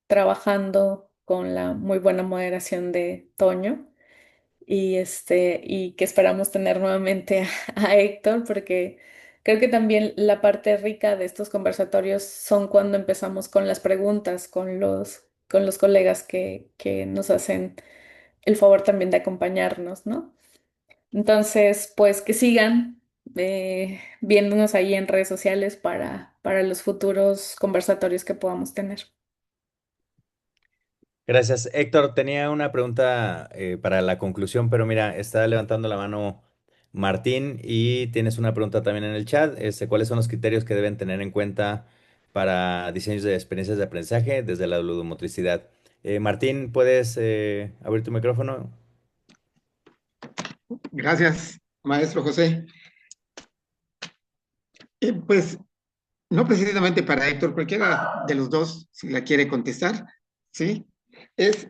trabajando con la muy buena moderación de Toño y que esperamos tener nuevamente a Héctor, porque creo que también la parte rica de estos conversatorios son cuando empezamos con las preguntas, con los colegas que nos hacen el favor también de acompañarnos, ¿no? Entonces, pues que sigan viéndonos ahí en redes sociales para los futuros conversatorios que podamos tener. Gracias. Héctor, tenía una pregunta para la conclusión, pero mira, está levantando la mano Martín y tienes una pregunta también en el chat. ¿Cuáles son los criterios que deben tener en cuenta para diseños de experiencias de aprendizaje desde la ludomotricidad? Martín, ¿puedes abrir tu micrófono? Gracias, maestro José. Pues no precisamente para Héctor, cualquiera de los dos, si la quiere contestar, ¿sí? Es,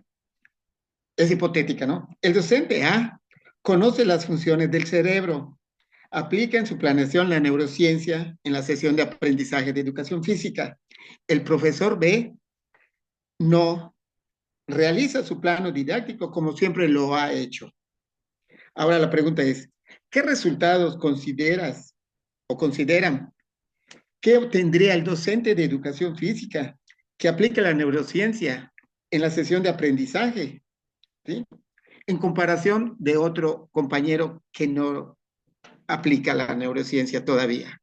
es hipotética, ¿no? El docente A conoce las funciones del cerebro, aplica en su planeación la neurociencia en la sesión de aprendizaje de educación física. El profesor B no realiza su plano didáctico como siempre lo ha hecho. Ahora la pregunta es, ¿qué resultados consideras o consideran ¿qué obtendría el docente de educación física que aplique la neurociencia en la sesión de aprendizaje, ¿sí? En comparación de otro compañero que no aplica la neurociencia todavía,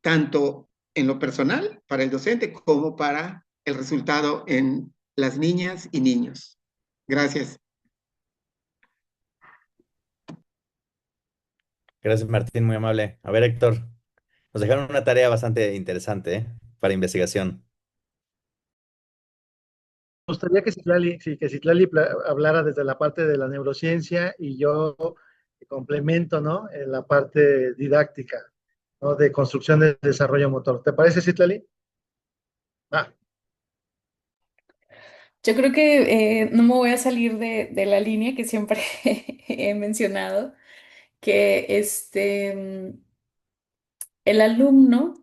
tanto en lo personal para el docente como para el resultado en las niñas y niños? Gracias. Gracias, Martín, muy amable. A ver, Héctor, nos dejaron una tarea bastante interesante, para investigación. Me gustaría que Citlali, sí, que Citlali hablara desde la parte de la neurociencia y yo complemento, ¿no? En la parte didáctica, ¿no? De construcción de desarrollo motor. ¿Te parece, Citlali? Ah, Yo creo que no me voy a salir de la línea que siempre he mencionado, que el alumno,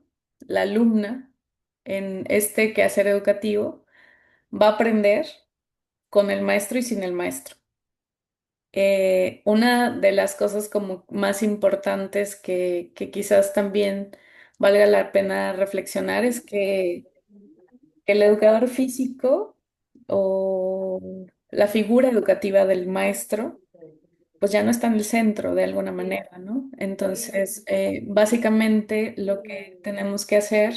la alumna en este quehacer educativo va a aprender con el maestro y sin el maestro. Una de las cosas como más importantes que quizás también valga la pena reflexionar es que el educador físico o la figura educativa del maestro pues ya no está en el centro de alguna manera, ¿no? Entonces, básicamente lo que tenemos que hacer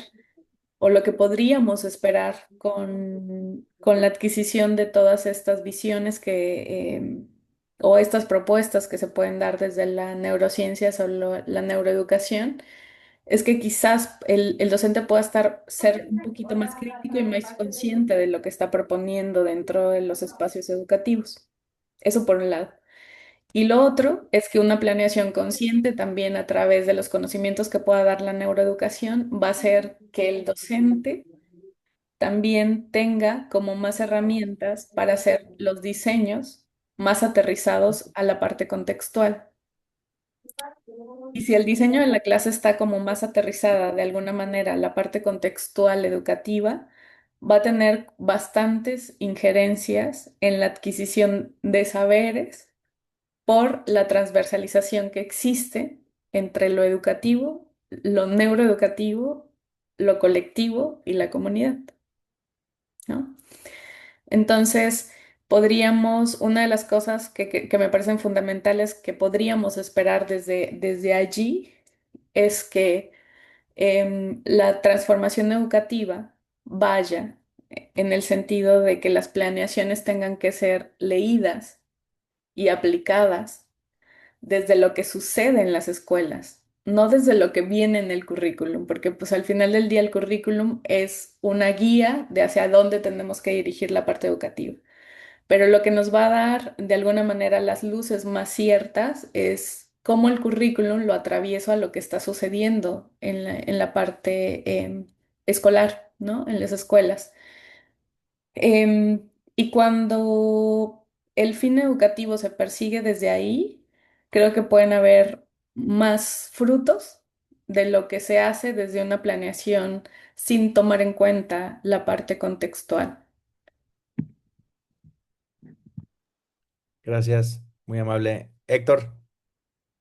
o lo que podríamos esperar con la adquisición de todas estas visiones o estas propuestas que se pueden dar desde la neurociencia o la neuroeducación, es que quizás el docente pueda ser un poquito más crítico y más consciente de lo que está proponiendo dentro de los espacios educativos. Eso por un lado. Y lo otro es que una planeación consciente también a través de los conocimientos que pueda dar la neuroeducación va a hacer que el docente también tenga como más herramientas para hacer los diseños más aterrizados a la parte contextual. Y si el diseño de la clase está como más aterrizada de alguna manera a la parte contextual educativa, va a tener bastantes injerencias en la adquisición de saberes por la transversalización que existe entre lo educativo, lo neuroeducativo, lo colectivo y la comunidad, ¿no? Entonces, una de las cosas que me parecen fundamentales que podríamos esperar desde allí es que la transformación educativa vaya en el sentido de que las planeaciones tengan que ser leídas y aplicadas desde lo que sucede en las escuelas, no desde lo que viene en el currículum, porque pues al final del día el currículum es una guía de hacia dónde tenemos que dirigir la parte educativa. Pero lo que nos va a dar de alguna manera las luces más ciertas es cómo el currículum lo atravieso a lo que está sucediendo en la parte escolar, ¿no? En las escuelas. Y cuando el fin educativo se persigue desde ahí, creo que pueden haber más frutos de lo que se hace desde una planeación sin tomar en cuenta la parte contextual. Gracias, muy amable. Héctor,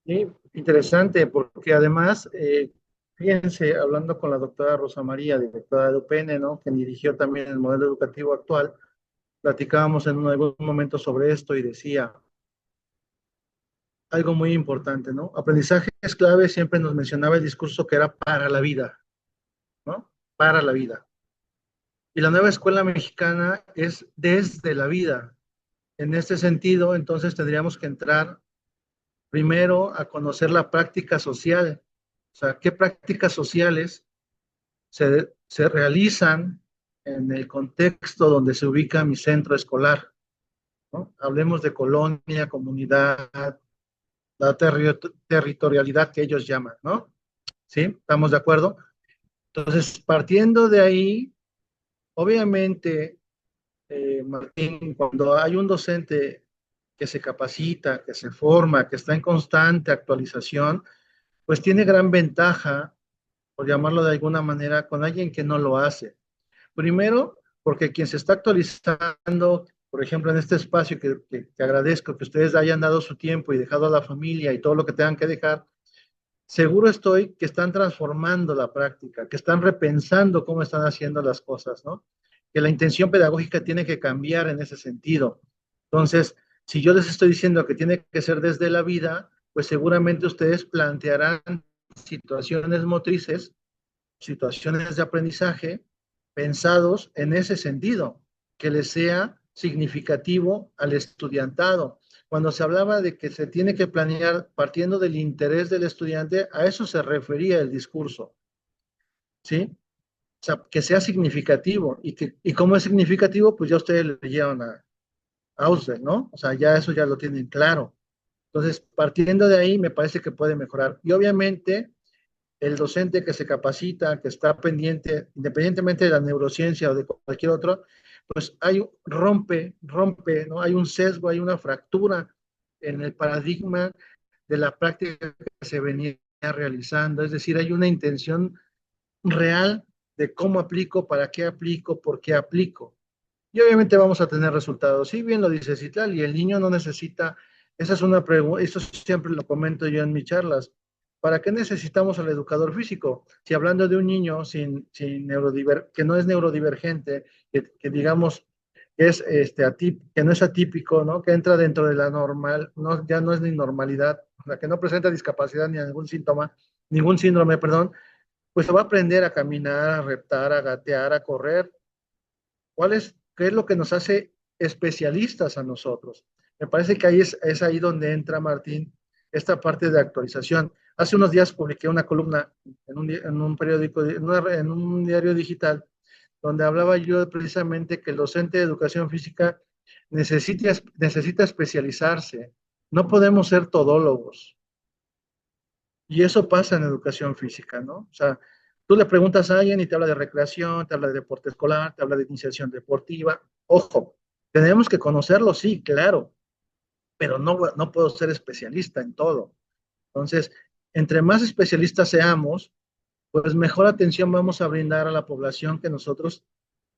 Sí, interesante, porque además, fíjense, hablando con la doctora Rosa María, directora de UPN, ¿no? Que dirigió también el modelo educativo actual, platicábamos en algún momento sobre esto y decía algo muy importante, ¿no? Aprendizaje es clave, siempre nos mencionaba el discurso que era para la vida, ¿no? Para la vida. Y la nueva escuela mexicana es desde la vida. En este sentido, entonces tendríamos que entrar primero a conocer la práctica social, o sea, qué prácticas sociales se realizan en el contexto donde se ubica mi centro escolar, ¿no? Hablemos de colonia, comunidad, la territorialidad que ellos llaman, ¿no? ¿Sí? ¿Estamos de acuerdo? Entonces, partiendo de ahí, obviamente, Martín, cuando hay un docente que se capacita, que se forma, que está en constante actualización, pues tiene gran ventaja, por llamarlo de alguna manera, con alguien que no lo hace. Primero, porque quien se está actualizando, por ejemplo, en este espacio que agradezco que ustedes hayan dado su tiempo y dejado a la familia y todo lo que tengan que dejar, seguro estoy que están transformando la práctica, que están repensando cómo están haciendo las cosas, ¿no? Que la intención pedagógica tiene que cambiar en ese sentido. Entonces, si yo les estoy diciendo que tiene que ser desde la vida, pues seguramente ustedes plantearán situaciones motrices, situaciones de aprendizaje pensados en ese sentido, que les sea significativo al estudiantado. Cuando se hablaba de que se tiene que planear partiendo del interés del estudiante, a eso se refería el discurso, ¿sí? O sea, que sea significativo. ¿Y cómo es significativo? Pues ya ustedes le leyeron a Ausler, ¿no? O sea, ya eso ya lo tienen claro. Entonces, partiendo de ahí, me parece que puede mejorar. Y obviamente, el docente que se capacita, que está pendiente, independientemente de la neurociencia o de cualquier otro, pues rompe, ¿no? Hay un sesgo, hay una fractura en el paradigma de la práctica que se venía realizando, es decir, hay una intención real de cómo aplico, para qué aplico, por qué aplico. Y obviamente vamos a tener resultados. Sí, bien lo dice Citlal, y el niño no necesita, esa es una pregunta, eso siempre lo comento yo en mis charlas. ¿Para qué necesitamos al educador físico? Si hablando de un niño que no es neurodivergente, que digamos es que no es atípico, ¿no? Que entra dentro de la normal, no, ya no es ni normalidad, o sea, que no presenta discapacidad ni ningún síntoma, ningún síndrome, perdón, pues se va a aprender a caminar, a reptar, a gatear, a correr. ¿Qué es lo que nos hace especialistas a nosotros? Me parece que ahí es ahí donde entra, Martín, esta parte de actualización. Hace unos días publiqué una columna en un periódico, en un diario digital, donde hablaba yo precisamente que el docente de educación física necesita especializarse. No podemos ser todólogos. Y eso pasa en educación física, ¿no? O sea, tú le preguntas a alguien y te habla de recreación, te habla de deporte escolar, te habla de iniciación deportiva. Ojo, tenemos que conocerlo, sí, claro, pero no puedo ser especialista en todo. Entonces, entre más especialistas seamos, pues mejor atención vamos a brindar a la población que nosotros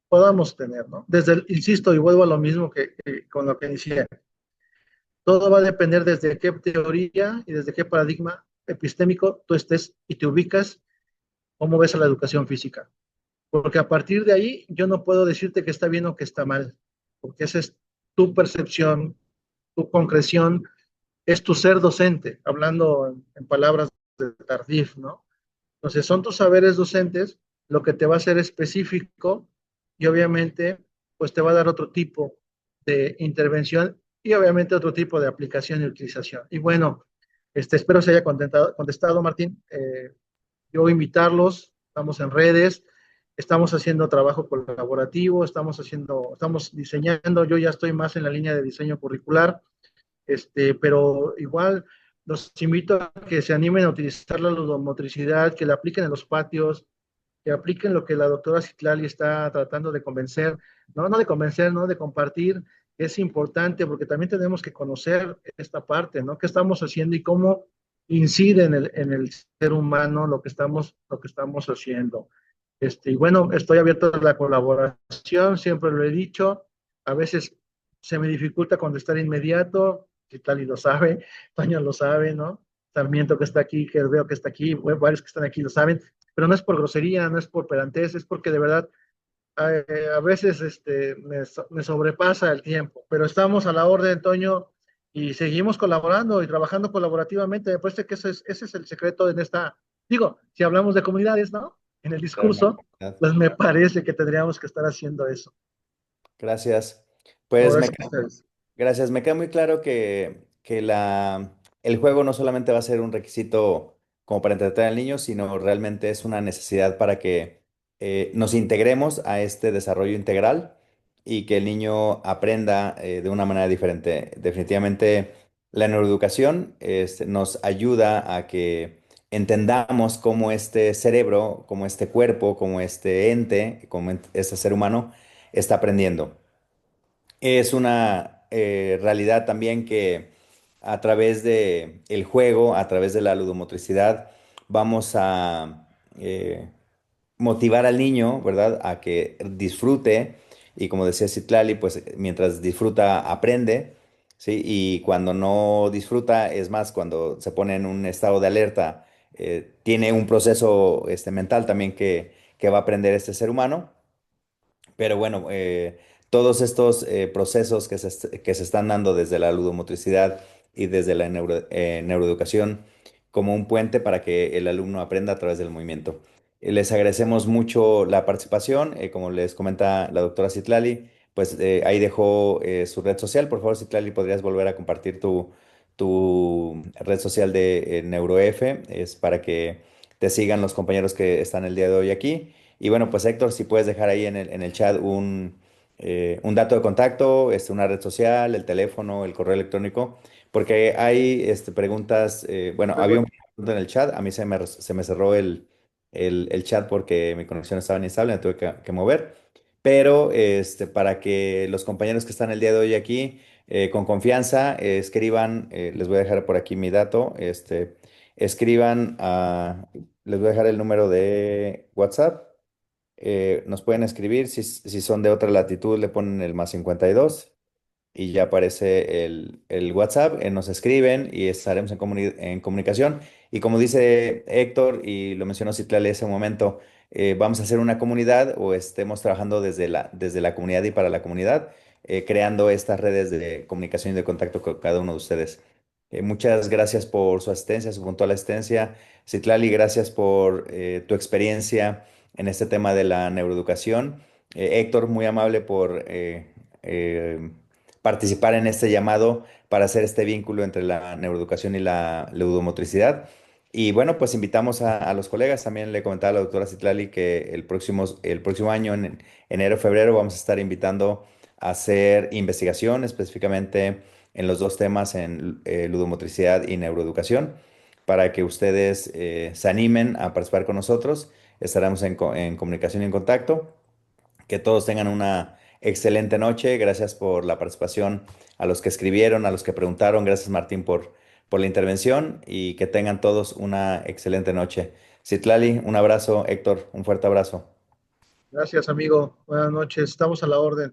podamos tener, ¿no? Insisto, y vuelvo a lo mismo que con lo que inicié, todo va a depender desde qué teoría y desde qué paradigma epistémico tú estés y te ubicas, cómo ves a la educación física. Porque a partir de ahí yo no puedo decirte que está bien o que está mal, porque esa es tu percepción, tu concreción, es tu ser docente, hablando en palabras de Tardif, ¿no? Entonces, son tus saberes docentes lo que te va a hacer específico y obviamente, pues te va a dar otro tipo de intervención y obviamente otro tipo de aplicación y utilización. Y bueno, espero se haya contestado Martín. Yo invitarlos, estamos en redes, estamos haciendo trabajo colaborativo, estamos diseñando, yo ya estoy más en la línea de diseño curricular, pero igual los invito a que se animen a utilizar la ludomotricidad, que la apliquen en los patios, que apliquen lo que la doctora Citlali está tratando de convencer, no de convencer, no de compartir, es importante porque también tenemos que conocer esta parte, ¿no? ¿Qué estamos haciendo y cómo incide en el ser humano lo que estamos haciendo? Y bueno, estoy abierto a la colaboración, siempre lo he dicho, a veces se me dificulta contestar inmediato, Citlali lo sabe, Toño lo sabe, ¿no? Sarmiento que está aquí, que veo que está aquí, varios que están aquí lo saben, pero no es por grosería, no es por pedantez, es porque de verdad a veces me sobrepasa el tiempo, pero estamos a la orden, Toño, y seguimos colaborando y trabajando colaborativamente. Me parece que ese es el secreto en digo, si hablamos de comunidades, ¿no? En el Claro, una discurso, oportunidad. pues me parece que tendríamos que estar haciendo eso. Gracias. Pues Ahora me sí que ustedes. Gracias. Me queda muy claro que el juego no solamente va a ser un requisito como para entretener al niño, sino realmente es una necesidad para que nos integremos a este desarrollo integral y que el niño aprenda de una manera diferente. Definitivamente la neuroeducación nos ayuda a que entendamos cómo este cerebro, cómo este cuerpo, cómo este ente, cómo este ser humano está aprendiendo. Es una realidad también que a través de el juego, a través de la ludomotricidad, vamos a motivar al niño, ¿verdad? A que disfrute y como decía Citlali, pues mientras disfruta aprende, ¿sí? Y cuando no disfruta, es más, cuando se pone en un estado de alerta, tiene un proceso mental también que va a aprender este ser humano. Pero bueno, todos estos procesos que se están dando desde la ludomotricidad y desde la neuroeducación como un puente para que el alumno aprenda a través del movimiento. Les agradecemos mucho la participación. Como les comenta la doctora Citlali, pues ahí dejó su red social. Por favor, Citlali, ¿podrías volver a compartir tu red social de NeuroF? Es para que te sigan los compañeros que están el día de hoy aquí. Y bueno, pues Héctor, si puedes dejar ahí en el chat un dato de contacto, una red social, el teléfono, el correo electrónico, porque hay preguntas, bueno, había una pregunta en el chat, a mí se me cerró el chat porque mi conexión estaba inestable, me tuve que mover, pero para que los compañeros que están el día de hoy aquí, con confianza, escriban, les voy a dejar por aquí mi dato, escriban, les voy a dejar el número de WhatsApp. Nos pueden escribir, si son de otra latitud, le ponen el +52 y ya aparece el WhatsApp, nos escriben y estaremos en comunicación. Y como dice Héctor, y lo mencionó Citlali hace un momento, vamos a hacer una comunidad o estemos trabajando desde la comunidad y para la comunidad, creando estas redes de comunicación y de contacto con cada uno de ustedes. Muchas gracias por su asistencia, su puntual asistencia. Citlali, gracias por tu experiencia en este tema de la neuroeducación. Héctor, muy amable por eh, participar en este llamado para hacer este vínculo entre la neuroeducación y la ludomotricidad. Y bueno, pues invitamos a los colegas. También le comentaba a la doctora Citlali que el próximo año, en enero, febrero, vamos a estar invitando a hacer investigación específicamente en los dos temas, en ludomotricidad y neuroeducación, para que ustedes se animen a participar con nosotros. Estaremos en comunicación y en contacto. Que todos tengan una excelente noche. Gracias por la participación a los que escribieron, a los que preguntaron. Gracias, Martín, por la intervención y que tengan todos una excelente noche. Citlali, un abrazo. Héctor, un fuerte abrazo. Gracias, amigo. Buenas noches. Estamos a la orden.